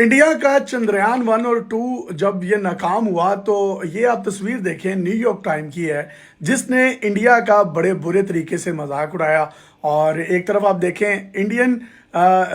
India का चंद्रयान 1 और 2 जब ये नाकाम हुआ तो ये आप तस्वीर देखें, न्यूयॉर्क टाइम की है जिसने इंडिया का बड़े बुरे तरीके से मजाक उड़ाया। और एक तरफ आप देखें इंडियन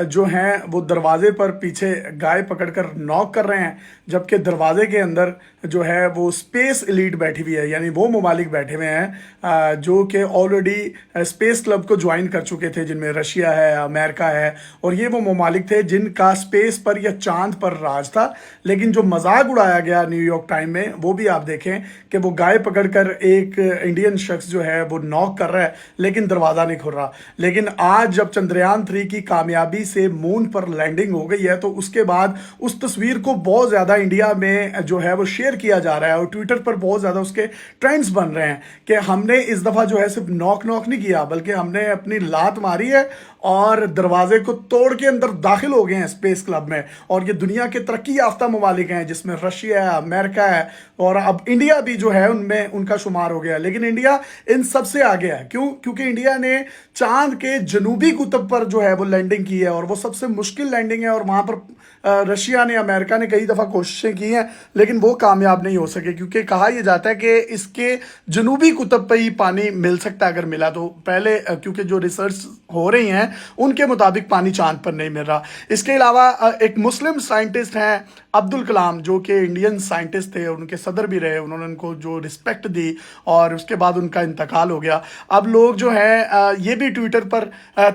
जो हैं वो दरवाजे पर पीछे गाय पकड़कर नॉक कर रहे हैं, जबकि दरवाजे के अंदर जो है वो स्पेस एलीट बैठी हुई है, यानी वो ममालिक बैठे हुए हैं जो कि ऑलरेडी स्पेस क्लब को ज्वाइन कर चुके थे, जिनमें रशिया है, अमेरिका है, और ये वो ममालिक थे जिनका स्पेस पर या चांद पर राज था। लेकिन जो मजाक उड़ाया गया न्यूयॉर्क टाइम में, वो भी आप देखें कि वो गाय पकड़कर एक इंडियन शख्स जो है वो नॉक कर रहा है लेकिन दरवाज़ा नहीं खुल रहा। लेकिन आज जब चंद्रयान 3 की कामयाबी से मून पर लैंडिंग हो गई है तो उसके बाद उस तस्वीर को बहुत ज़्यादा इंडिया में जो है वो शेयर किया जा रहा है और ट्विटर पर बहुत ज़्यादा उसके ट्रेंड्स बन रहे हैं कि हमने इस दफ़ा जो है सिर्फ नॉक नहीं किया, बल्कि हमने अपनी लात मारी है और दरवाजे को तोड़ के अंदर दाखिल हो गए हैं स्पेस क्लब में। और ये दुनिया के तरक्की याफ्ता ममालिक हैं जिसमें रशिया है, अमेरिका है, और अब इंडिया भी जो है उनमें उनका शुमार हो गया। लेकिन इंडिया इन सबसे आगे है। क्यों? क्योंकि इंडिया ने चांद के जनूबी कुतुब पर जो है वो लैंडिंग की है और वो सबसे मुश्किल लैंडिंग है, और वहां पर रशिया ने, अमेरिका ने कई दफ़ा कोशिशें की हैं लेकिन वो कामयाब नहीं हो सके, क्योंकि कहा यह जाता है कि इसके जनूबी कुतुब पर ही पानी मिल सकता है अगर मिला तो। पहले क्योंकि जो रिसर्च हो रही हैं उनके मुताबिक पानी चांद पर नहीं मिल रहा। इसके अलावा एक मुस्लिम साइंटिस्ट हैं अब्दुल कलाम, जो कि इंडियन साइंटिस्ट थे, उनके सदर भी रहे, उन्होंने उनको जो रिस्पेक्ट दी और उसके बाद उनका इंतकाल हो गया। अब लोग जो हैं ये भी ट्विटर पर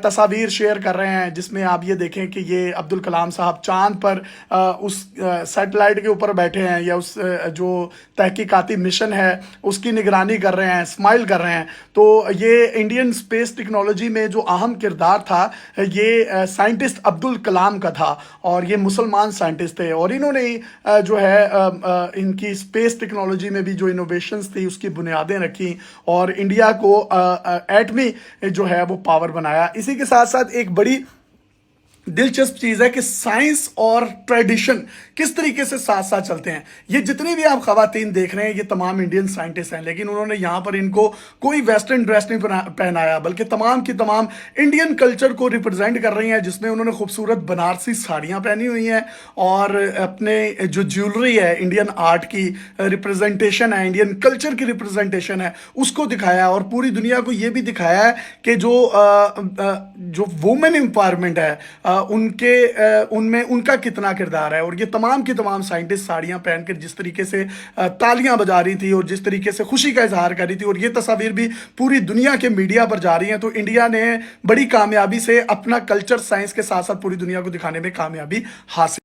तस्वीर शेयर कर रहे हैं जिसमें आप ये देखें कि ये अब्दुल कलाम साहब चांद पर उस सैटेलाइट के ऊपर बैठे हैं या उस जो तहकीकाती मिशन है उसकी निगरानी कर रहे हैं, स्माइल कर रहे हैं। तो ये इंडियन स्पेस टेक्नोलॉजी में जो अहम किरदार था ये साइंटिस्ट अब्दुल कलाम का था, और ये मुसलमान साइंटिस्ट थे, और इन्होंने जो है इनकी स्पेस टेक्नोलॉजी में भी जो इनोवेशंस थी उसकी बुनियादें रखी और इंडिया को एटमी जो है वो पावर बनाया। इसी के साथ साथ एक बड़ी दिलचस्प चीज़ है कि साइंस और ट्रेडिशन किस तरीके से साथ साथ चलते हैं। ये जितनी भी आप खवातीन देख रहे हैं ये तमाम इंडियन साइंटिस्ट हैं, लेकिन उन्होंने यहाँ पर इनको कोई वेस्टर्न ड्रेस नहीं पहनाया, बल्कि तमाम की तमाम इंडियन कल्चर को रिप्रेजेंट कर रही हैं, जिसमें उन्होंने खूबसूरत बनारसी साड़ियाँ पहनी हुई हैं और अपने जो ज्वेलरी है, इंडियन आर्ट की रिप्रेजेंटेशन है, इंडियन कल्चर की रिप्रेजेंटेशन है, उसको दिखाया और पूरी दुनिया को ये भी दिखाया है कि जो वुमेन एम्पावरमेंट है उनमें उनका कितना किरदार है। और ये तमाम की तमाम साइंटिस्ट साड़ियां पहनकर जिस तरीके से तालियां बजा रही थी और जिस तरीके से खुशी का इजहार कर रही थी, और ये तस्वीर भी पूरी दुनिया के मीडिया पर जा रही हैं, तो इंडिया ने बड़ी कामयाबी से अपना कल्चर साइंस के साथ साथ पूरी दुनिया को दिखाने में कामयाबी हासिल